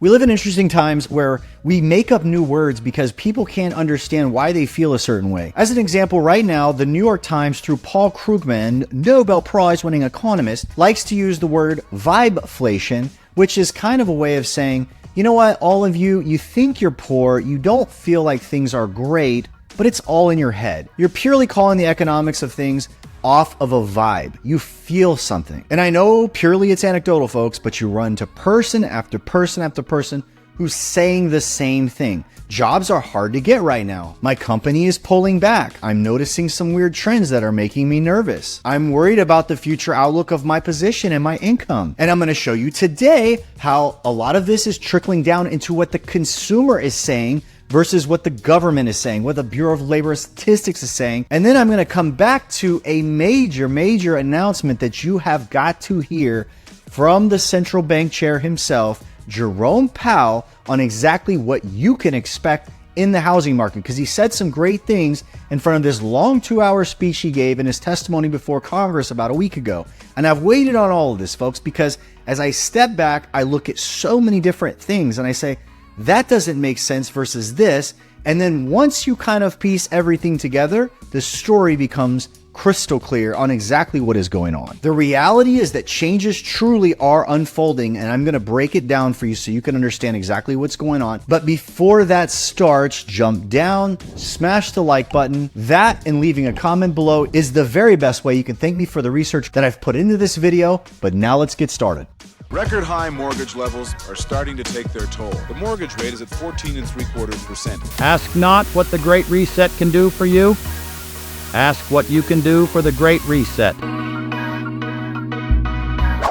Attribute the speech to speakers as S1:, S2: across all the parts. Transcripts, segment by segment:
S1: We live in interesting times where we make up new words because people can't understand why they feel a certain way. As an example, right now, the New York Times, through Paul Krugman, Nobel Prize winning economist, likes to use the word vibeflation, which is kind of a way of saying, you know what, all of you, you think you're poor, you don't feel like things are great, but it's all in your head. You're purely calling the economics of things off of a vibe. You feel something. And I know purely it's anecdotal, folks, but you run to person after person after person who's saying the same thing. Jobs are hard to get right now. My company is pulling back. I'm noticing some weird trends that are making me nervous. I'm worried about the future outlook of my position and my income. And I'm going to show you today how a lot of this is trickling down into what the consumer is saying versus what the government is saying, what the Bureau of Labor Statistics is saying. And then I'm going to come back to a major announcement that you have got to hear from the central bank chair himself, Jerome Powell, on exactly what you can expect in the housing market, because he said some great things in front of this long 2-hour speech he gave in his testimony before Congress about a week ago. And I've waited on all of this, folks, because as I step back, I look at so many different things and I say, that doesn't make sense versus this. And then once you kind of piece everything together, the story becomes crystal clear on exactly what is going on. The reality is that changes truly are unfolding, and I'm going to break it down for you so you can understand exactly what's going on. But before that starts, jump down, smash the like button. That and leaving a comment below is the very best way you can thank me for the research that I've put into this video. But now let's get started.
S2: Record high mortgage levels are starting to take their toll. The mortgage rate is at 14.75%.
S3: Ask not what the Great Reset can do for you. Ask what you can do for the Great Reset.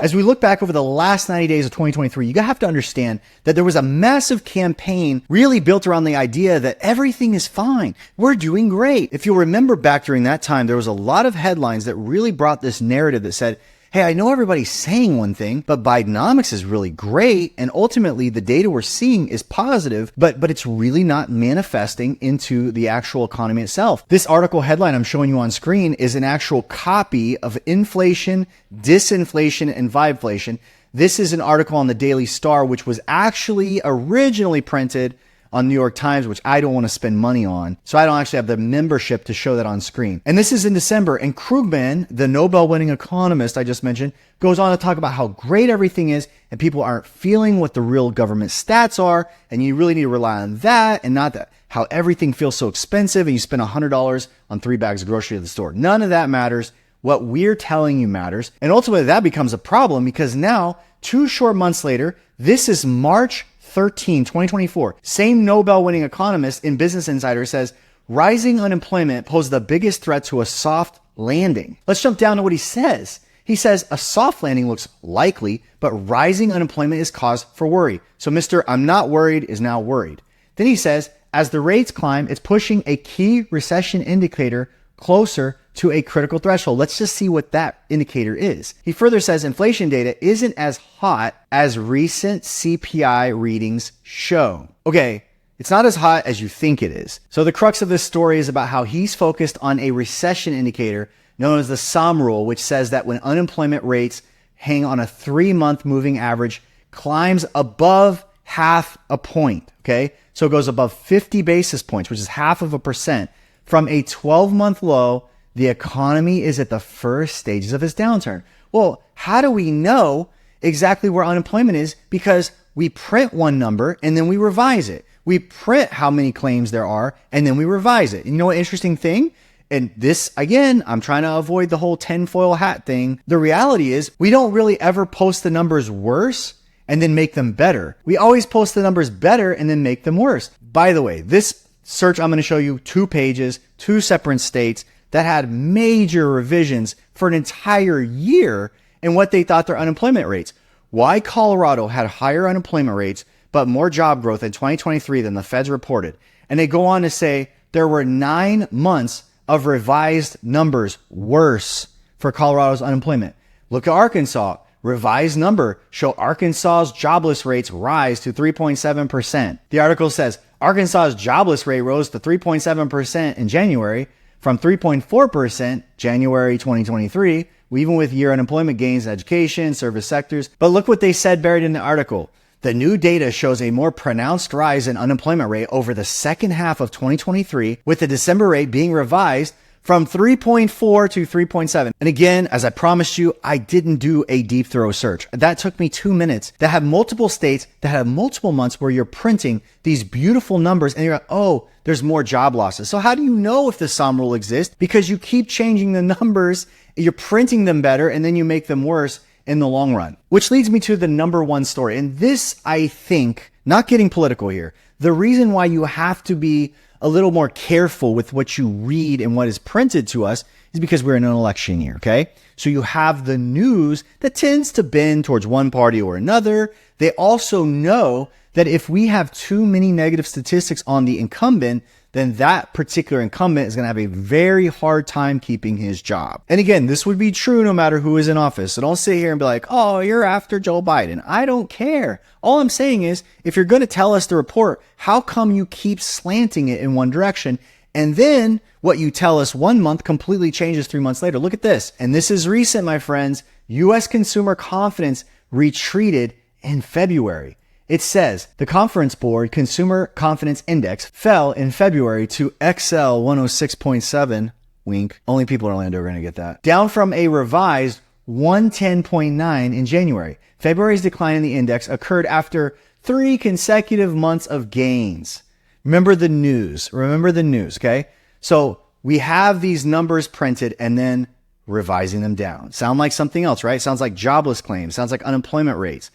S1: As we look back over the last 90 days of 2023, you have to understand that there was a massive campaign really built around the idea that everything is fine. We're doing great. If you'll remember back during that time, there was a lot of headlines that really brought this narrative that said, hey, I know everybody's saying one thing, but Bidenomics is really great. And ultimately, the data we're seeing is positive, but it's really not manifesting into the actual economy itself. This article headline I'm showing you on screen is an actual copy of Inflation, Disinflation, and Vibeflation. This is an article on the Daily Star, which was actually originally printed on New York Times, which I don't want to spend money on. So I don't actually have the membership to show that on screen. And this is in December. And Krugman, the Nobel winning economist I just mentioned, goes on to talk about how great everything is and people aren't feeling what the real government stats are. And you really need to rely on that and not that. How everything feels so expensive and you spend $100 on 3 bags of groceries at the store. None of that matters. What we're telling you matters. And ultimately that becomes a problem because now, 2 short months later, this is March 13, 2024. Same Nobel-winning economist in Business Insider says, rising unemployment poses the biggest threat to a soft landing. Let's jump down to what he says. He says a soft landing looks likely, but rising unemployment is cause for worry. So Mr. I'm not worried is now worried. Then he says, as the rates climb, it's pushing a key recession indicator closer to a critical threshold. Let's just see what that indicator is. He further says inflation data isn't as hot as recent CPI readings show. Okay, it's not as hot as you think it is. So the crux of this story is about how he's focused on a recession indicator known as the SOM rule, which says that when unemployment rates hang on a 3-month moving average, climbs above half a point, okay? So it goes above 50 basis points, which is 0.5%. From a 12-month low, the economy is at the first stages of its downturn. Well, how do we know exactly where unemployment is? Because we print one number and then we revise it. We print how many claims there are and then we revise it. And you know what interesting thing? And this, again, I'm trying to avoid the whole tinfoil hat thing. The reality is we don't really ever post the numbers worse and then make them better. We always post the numbers better and then make them worse. By the way, this search, I'm going to show you 2 pages, 2 separate states that had major revisions for an entire year in what they thought their unemployment rates. Why Colorado had higher unemployment rates, but more job growth in 2023 than the feds reported. And they go on to say there were 9 months of revised numbers worse for Colorado's unemployment. Look at Arkansas. Revised number show Arkansas's jobless rates rise to 3.7%. The article says Arkansas's jobless rate rose to 3.7% in January from 3.4% January 2023, even with year unemployment gains in education, service sectors. But look what they said buried in the article. The new data shows a more pronounced rise in unemployment rate over the second half of 2023, with the December rate being revised from 3.4 to 3.7. And again, as I promised you, I didn't do a deep throw search. That took me 2 minutes that have multiple states that have multiple months where you're printing these beautiful numbers and you're like, oh, there's more job losses. So how do you know if the SOM rule exists? Because you keep changing the numbers, you're printing them better, and then you make them worse in the long run. Which leads me to the number one story. And this, I think, not getting political here, the reason why you have to be a little more careful with what you read and what is printed to us is because we're in an election year, okay? So you have the news that tends to bend towards one party or another. They also know that if we have too many negative statistics on the incumbent, then that particular incumbent is going to have a very hard time keeping his job. And again, this would be true no matter who is in office. So don't sit here and be like, oh, you're after Joe Biden. I don't care. All I'm saying is, if you're going to tell us the report, how come you keep slanting it in one direction? And then what you tell us 1 month completely changes 3 months later. Look at this. And this is recent, my friends. U.S. consumer confidence retreated in February. It says the Conference Board Consumer Confidence Index fell in February to XL 106.7. Wink. Only people in Orlando are going to get that. Down from a revised 110.9 in January. February's decline in the index occurred after 3 consecutive months of gains. Remember the news, okay? So we have these numbers printed and then revising them down. Sound like something else, right? Sounds like jobless claims, sounds like unemployment rates.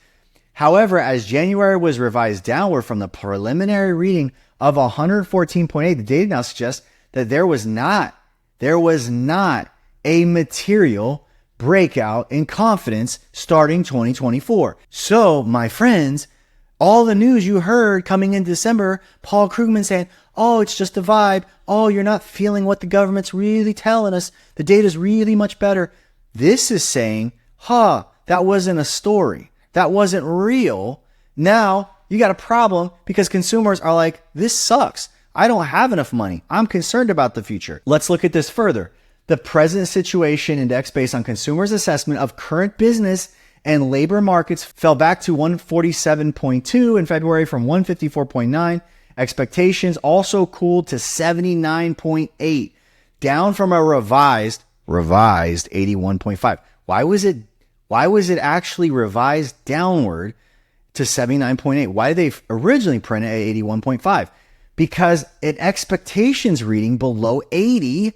S1: However, as January was revised downward from the preliminary reading of 114.8, the data now suggests that there was not a material breakout in confidence starting 2024. So, my friends, all the news you heard coming in December, Paul Krugman saying, oh, it's just a vibe. Oh, you're not feeling what the government's really telling us. The data's really much better. This is saying, that wasn't a story. That wasn't real. Now you got a problem because consumers are like, this sucks. I don't have enough money. I'm concerned about the future. Let's look at this further. The present situation index based on consumers' assessment of current business and labor markets fell back to 147.2 in February from 154.9. Expectations also cooled to 79.8, down from a revised 81.5. Why was it actually revised downward to 79.8? Why did they originally print it at 81.5? Because an expectations reading below 80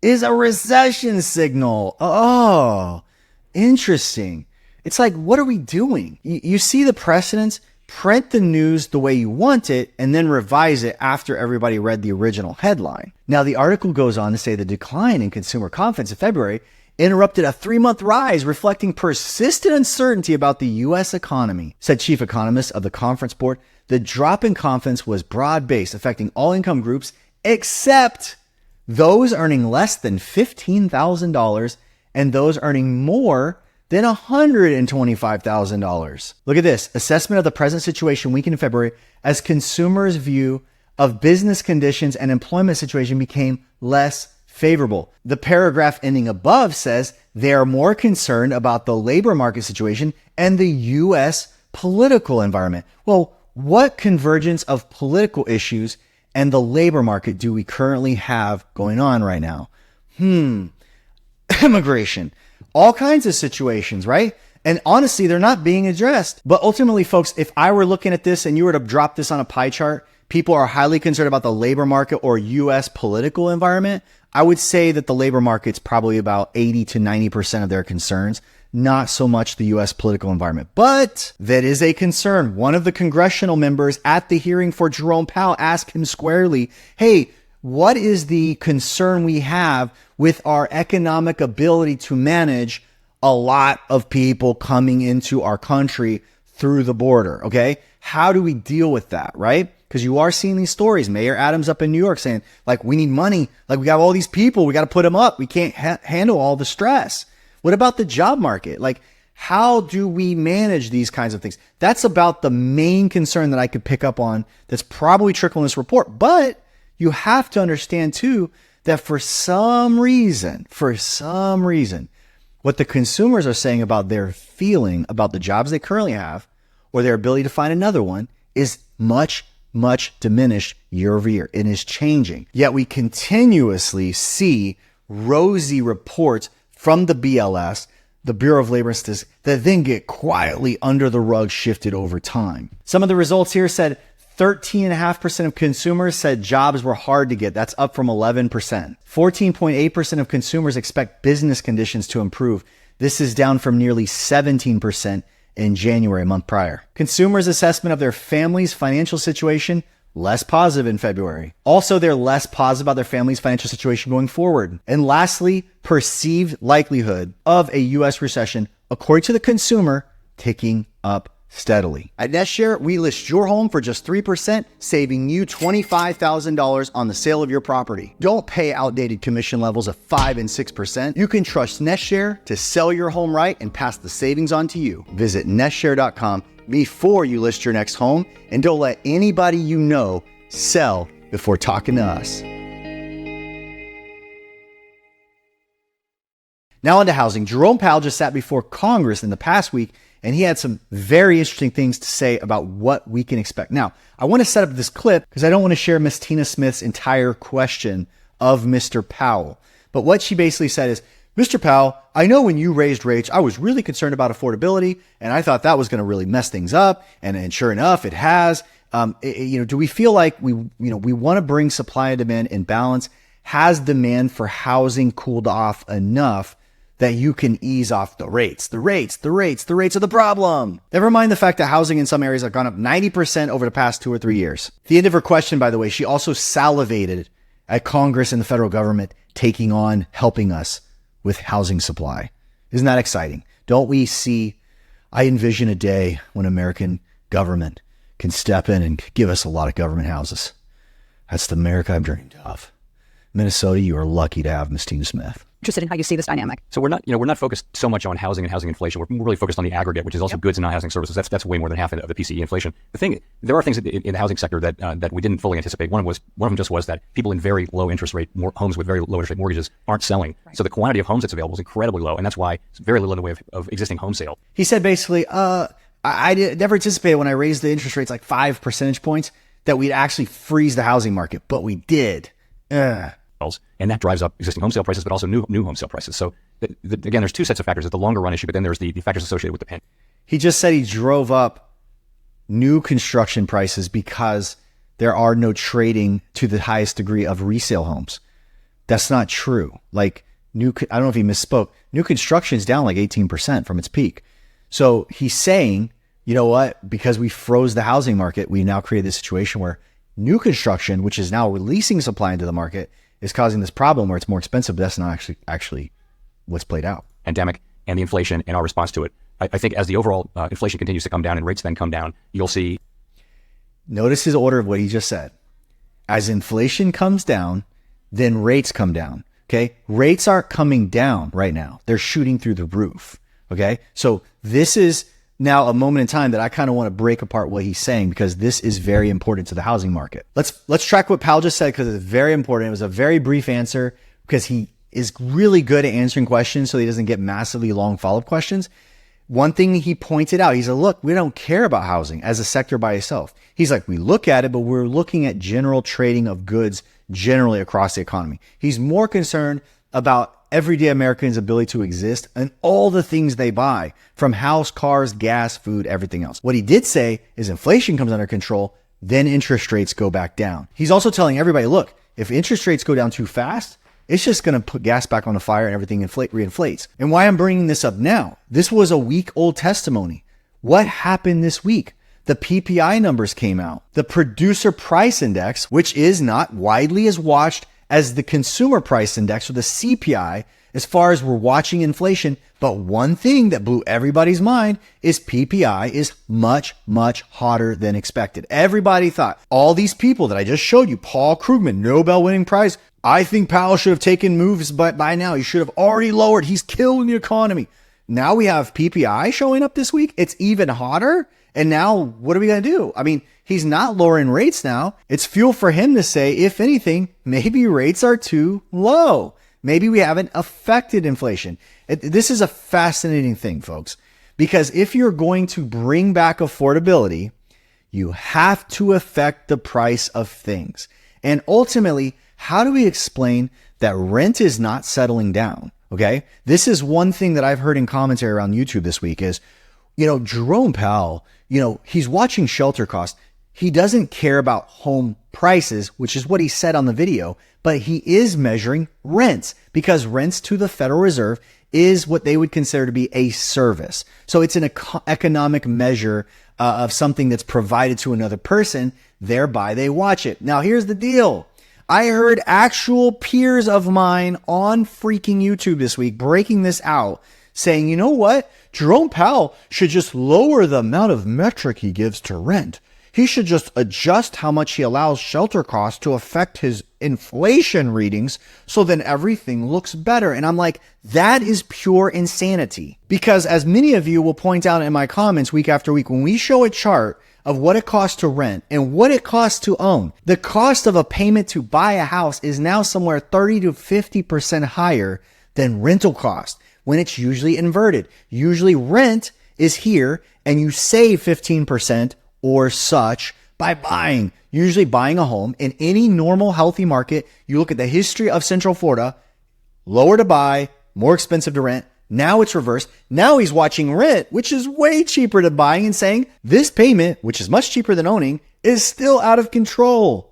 S1: is a recession signal. Oh, interesting. It's like, what are we doing? You see the precedents? Print the news the way you want it and then revise it after everybody read the original headline. Now, the article goes on to say the decline in consumer confidence in February interrupted a 3-month rise, reflecting persistent uncertainty about the U.S. economy, said chief economist of the Conference Board. The drop in confidence was broad-based, affecting all income groups except those earning less than $15,000 and those earning more than $125,000. Look at this. Assessment of the present situation weakened in February as consumers' view of business conditions and employment situation became less favorable. The paragraph ending above says they are more concerned about the labor market situation and the U.S. political environment. Well, what convergence of political issues and the labor market do we currently have going on right now? Immigration, all kinds of situations, right? And honestly, they're not being addressed. But ultimately, folks, if I were looking at this and you were to drop this on a pie chart, people are highly concerned about the labor market or U.S. political environment. I would say that the labor market's probably about 80 to 90% of their concerns, not so much the U.S. political environment. But that is a concern. One of the congressional members at the hearing for Jerome Powell asked him squarely, hey, what is the concern we have with our economic ability to manage a lot of people coming into our country through the border? Okay. How do we deal with that? Right? Because you are seeing these stories. Mayor Adams up in New York saying, like, we need money. Like, we got all these people. We got to put them up. We can't handle all the stress. What about the job market? Like, how do we manage these kinds of things? That's about the main concern that I could pick up on that's probably trickling this report. But you have to understand, too, that for some reason, what the consumers are saying about their feeling about the jobs they currently have or their ability to find another one is much diminished year over year. It is changing. Yet we continuously see rosy reports from the BLS, the Bureau of Labor Statistics, that then get quietly under the rug shifted over time. Some of the results here said 13.5% of consumers said jobs were hard to get. That's up from 11%. 14.8% of consumers expect business conditions to improve. This is down from nearly 17% in January, a month prior. Consumers' assessment of their family's financial situation, less positive in February. Also, they're less positive about their family's financial situation going forward. And lastly, perceived likelihood of a U.S. recession, according to the consumer, ticking up steadily. At NestShare, we list your home for just 3%, saving you $25,000 on the sale of your property. Don't pay outdated commission levels of 5 and 6%. You can trust NestShare to sell your home right and pass the savings on to you. Visit nestshare.com before you list your next home, and don't let anybody you know sell before talking to us. Now on to housing. Jerome Powell just sat before Congress in the past week, and he had some very interesting things to say about what we can expect. Now, I want to set up this clip because I don't want to share Miss Tina Smith's entire question of Mr. Powell. But what she basically said is, Mr. Powell, I know when you raised rates, I was really concerned about affordability, and I thought that was going to really mess things up. And sure enough, it has. Do we feel like we want to bring supply and demand in balance? Has demand for housing cooled off enough that you can ease off the rates? The rates are the problem. Never mind the fact that housing in some areas have gone up 90% over the past 2 or 3 years. At the end of her question, by the way, she also salivated at Congress and the federal government taking on helping us with housing supply. Isn't that exciting? Don't we see, I envision a day when American government can step in and give us a lot of government houses. That's the America I've dreamed of. Minnesota, you are lucky to have Miss Tina Smith.
S4: Interested in how you see this dynamic.
S5: So we're not focused so much on housing and housing inflation. We're really focused on the aggregate, which is also goods and non-housing services. That's way more than half of the PCE inflation. There are things in the housing sector that we didn't fully anticipate. One of them just was that people in very low interest rate homes with very low interest rate mortgages aren't selling. Right. So the quantity of homes that's available is incredibly low, and that's why it's very little in the way of existing home sale.
S1: He said basically, I never anticipated when I raised the interest rates like 5 percentage points that we'd actually freeze the housing market, but we did.
S5: And that drives up existing home sale prices, but also new home sale prices. So again, there's two sets of factors. There's the longer run issue, but then there's the factors associated with the pandemic.
S1: He just said he drove up new construction prices because there are no trading to the highest degree of resale homes. That's not true. Like I don't know if he misspoke. New construction is down like 18% from its peak. So he's saying, you know what? Because we froze the housing market, we now created this situation where new construction, which is now releasing supply into the market, is causing this problem where it's more expensive, but that's not actually what's played out.
S5: Pandemic and the inflation and our response to it. I think as the overall inflation continues to come down and rates then come down, you'll see.
S1: Notice his order of what he just said. As inflation comes down, then rates come down. Okay. Rates aren't coming down right now. They're shooting through the roof. Okay. So this is now a moment in time that I kind of want to break apart what he's saying, because this is very important to the housing market. Let's track what Powell just said, because it's very important. It was a very brief answer because he is really good at answering questions so he doesn't get massively long follow-up questions. One thing he pointed out, he said, look, we don't care about housing as a sector by itself. He's like, we look at it, but we're looking at general trading of goods generally across the economy. He's more concerned about everyday Americans' ability to exist and all the things they buy, from house, cars, gas, food, everything else. What he did say is inflation comes under control, then interest rates go back down. He's also telling everybody, look, if interest rates go down too fast, it's just going to put gas back on the fire and everything reinflates. And why I'm bringing this up now, this was a week-old testimony. What happened this week? The PPI numbers came out. The producer price index, which is not widely as watched as the consumer price index or the CPI, as far as we're watching inflation. But one thing that blew everybody's mind is PPI is much, much hotter than expected. Everybody thought, all these people that I just showed you, Paul Krugman, Nobel winning prize, I think Powell should have taken moves, but by now he should have already lowered. He's killing the economy. Now we have PPI showing up this week. It's even hotter. And now what are we going to do? I mean, he's not lowering rates now. It's fuel for him to say, if anything, maybe rates are too low. Maybe we haven't affected inflation. This is a fascinating thing, folks, Because if you're going to bring back affordability, you have to affect the price of things. And ultimately, how do we explain that rent is not settling down? Okay. This is one thing that I've heard in commentary around YouTube this week is, Jerome Powell, he's watching shelter costs. He doesn't care about home prices, which is what he said on the video, but he is measuring rents because rents to the Federal Reserve is what they would consider to be a service. So it's an economic measure of something that's provided to another person, thereby they watch it. Now, here's the deal. I heard actual peers of mine on freaking YouTube this week breaking this out, saying, you know what? Jerome Powell should just lower the amount of metric he gives to rent. He should just adjust how much he allows shelter costs to affect his inflation readings so then everything looks better. And I'm like, that is pure insanity. Because as many of you will point out in my comments week after week, when we show a chart of what it costs to rent and what it costs to own, the cost of a payment to buy a house is now somewhere 30 to 50% higher than rental cost when it's usually inverted. Usually rent is here and you save 15% or such by usually buying a home in any normal healthy market. You look at the history of Central Florida, lower to buy, more expensive to rent. Now it's reversed. Now he's watching rent, which is way cheaper than buying, and saying this payment, which is much cheaper than owning, is still out of control.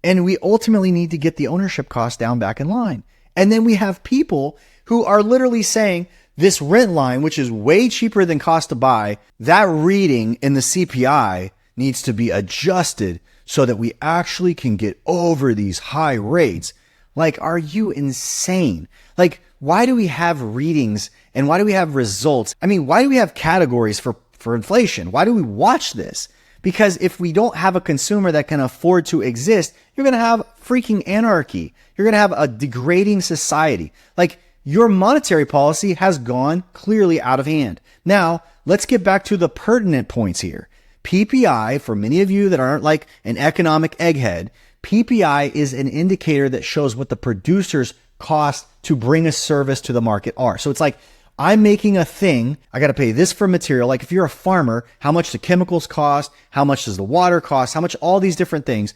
S1: And we ultimately need to get the ownership cost down back in line. And then we have people who are literally saying this rent line, which is way cheaper than cost to buy, that reading in the CPI needs to be adjusted so that we actually can get over these high rates. Like, are you insane? Like, why do we have readings and why do we have results? I mean, why do we have categories for inflation? Why do we watch this? Because if we don't have a consumer that can afford to exist, you're going to have freaking anarchy. You're going to have a degrading society. Like, your monetary policy has gone clearly out of hand. Now, let's get back to the pertinent points here. PPI, for many of you that aren't like an economic egghead, PPI is an indicator that shows what the producer's cost to bring a service to the market are. So it's like, I'm making a thing, I got to pay this for material. Like if you're a farmer, how much the chemicals cost, how much does the water cost, how much all these different things.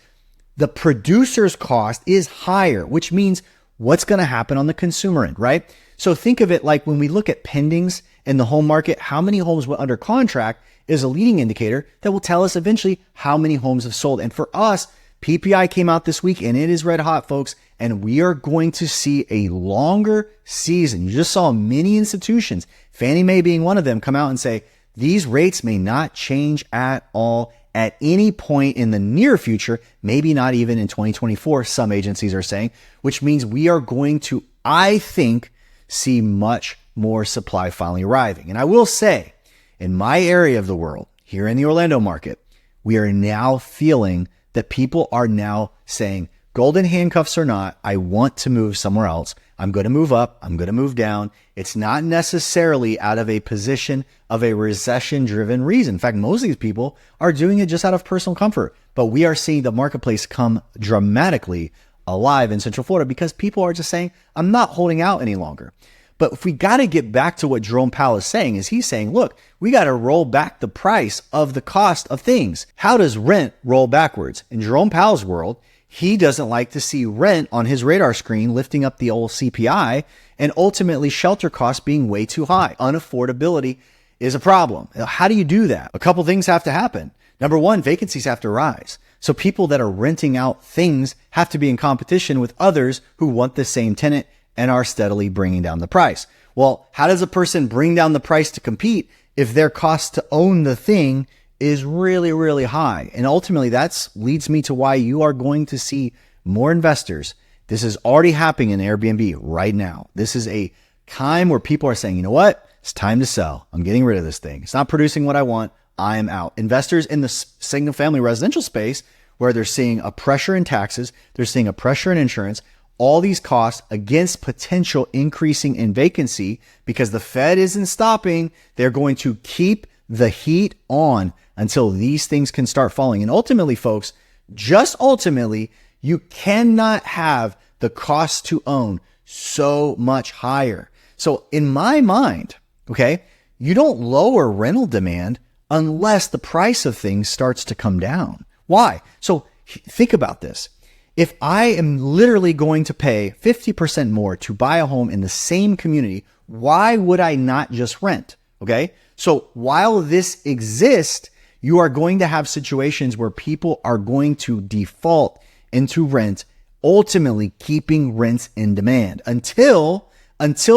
S1: The producer's cost is higher, which means what's going to happen on the consumer end, right? So think of it like when we look at pendings in the home market, how many homes went under contract is a leading indicator that will tell us eventually how many homes have sold. And for us, PPI came out this week and it is red hot, folks. And we are going to see a longer season. You just saw many institutions, Fannie Mae being one of them, come out and say, these rates may not change at all at any point in the near future, maybe not even in 2024, some agencies are saying, which means we are going to, I think, see much more supply finally arriving. And I will say, in my area of the world, here in the Orlando market, we are now feeling that people are now saying, golden handcuffs or not, I want to move somewhere else. I'm going to move up. I'm going to move down. It's not necessarily out of a position of a recession-driven reason. In fact, most of these people are doing it just out of personal comfort. But we are seeing the marketplace come dramatically alive in Central Florida because people are just saying, I'm not holding out any longer. But if we got to get back to what Jerome Powell is saying, is he's saying, look, we got to roll back the price of the cost of things. How does rent roll backwards? In Jerome Powell's world, he doesn't like to see rent on his radar screen lifting up the old CPI and ultimately shelter costs being way too high. Unaffordability is a problem. How do you do that? A couple things have to happen. Number one, vacancies have to rise. So people that are renting out things have to be in competition with others who want the same tenant and are steadily bringing down the price. Well, how does a person bring down the price to compete if their cost to own the thing is really, really high? And ultimately, that leads me to why you are going to see more investors. This is already happening in Airbnb right now. This is a time where people are saying, you know what? It's time to sell. I'm getting rid of this thing. It's not producing what I want. I am out. Investors in the single family residential space where they're seeing a pressure in taxes, they're seeing a pressure in insurance, all these costs against potential increasing in vacancy because the Fed isn't stopping. They're going to keep the heat on until these things can start falling. And ultimately, folks, just ultimately, you cannot have the cost to own so much higher. So in my mind, okay, You don't lower rental demand unless the price of things starts to come down. Why? So think about this. If I am literally going to pay 50% more to buy a home in the same community, why would I not just rent? Okay. So while this exists, you are going to have situations where people are going to default into rent, ultimately keeping rents in demand until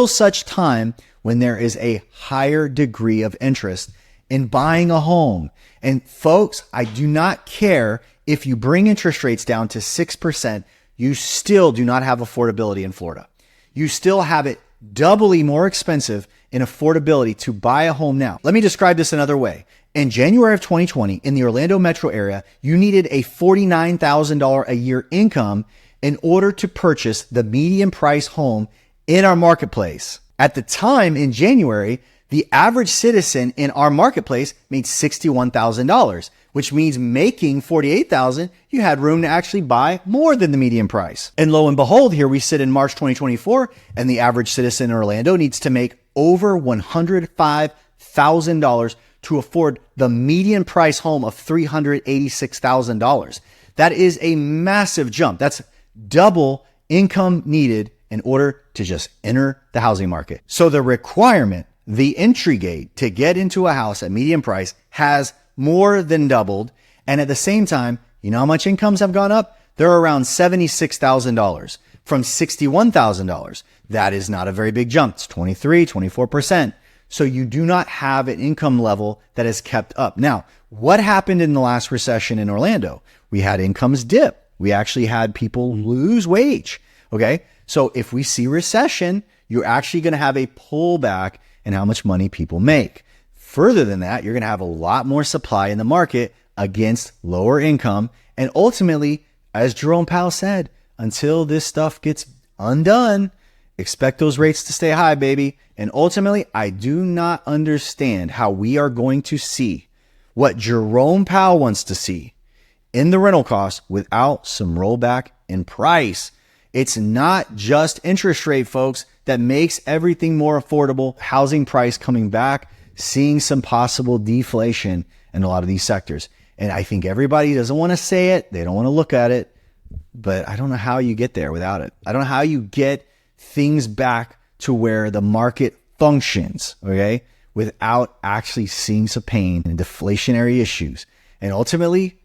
S1: such time when there is a higher degree of interest in buying a home. And folks, I do not care if you bring interest rates down to 6%, you still do not have affordability in Florida. You still have it doubly more expensive in affordability to buy a home now. Let me describe this another way. In January of 2020, in the Orlando metro area, you needed a $49,000 a year income in order to purchase the median price home in our marketplace. At the time in January, the average citizen in our marketplace made $61,000, which means making $48,000, you had room to actually buy more than the median price. And lo and behold, here we sit in March 2024, and the average citizen in Orlando needs to make over $105,000 to afford the median price home of $386,000. That is a massive jump. That's double income needed in order to just enter the housing market. So the requirement, the entry gate to get into a house at median price has more than doubled. And at the same time, you know how much incomes have gone up? They're around $76,000 from $61,000. That is not a very big jump. It's 24%. So you do not have an income level that has kept up. Now, what happened in the last recession in Orlando? We had incomes dip. We actually had people lose wage. Okay. So if we see recession, you're actually going to have a pullback in how much money people make. Further than that, you're going to have a lot more supply in the market against lower income. And ultimately, as Jerome Powell said, until this stuff gets undone, expect those rates to stay high, baby. And ultimately, I do not understand how we are going to see what Jerome Powell wants to see in the rental costs without some rollback in price. It's not just interest rate, folks, that makes everything more affordable. Housing price coming back, seeing some possible deflation in a lot of these sectors. And I think everybody doesn't want to say it. They don't want to look at it. But I don't know how you get there without it. I don't know how you get things back to where the market functions, okay, without actually seeing some pain and deflationary issues. And ultimately,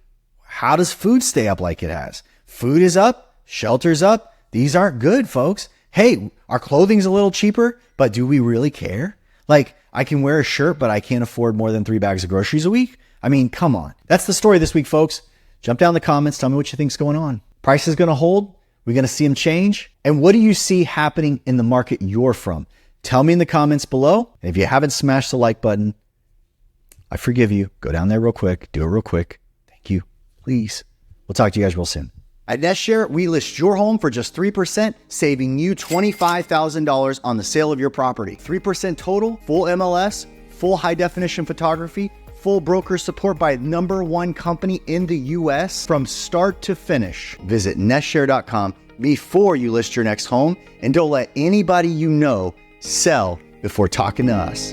S1: how does food stay up like it has? Food is up, shelter's up. These aren't good, folks. Hey, our clothing's a little cheaper, but do we really care? Like, I can wear a shirt, but I can't afford more than 3 bags of groceries a week. I mean, come on. That's the story this week, folks. Jump down in the comments. Tell me what you think's going on. Price is going to hold. We're going to see them change. And what do you see happening in the market you're from? Tell me in the comments below. And if you haven't smashed the like button, I forgive you. Go down there real quick. Do it real quick. Thank you. Please. We'll talk to you guys real soon. At NestShare, we list your home for just 3%, saving you $25,000 on the sale of your property. 3% total, full MLS, full high definition photography, full broker support by #1 company in the US from start to finish. Visit nestshare.com before you list your next home, and don't let anybody you know sell before talking to us.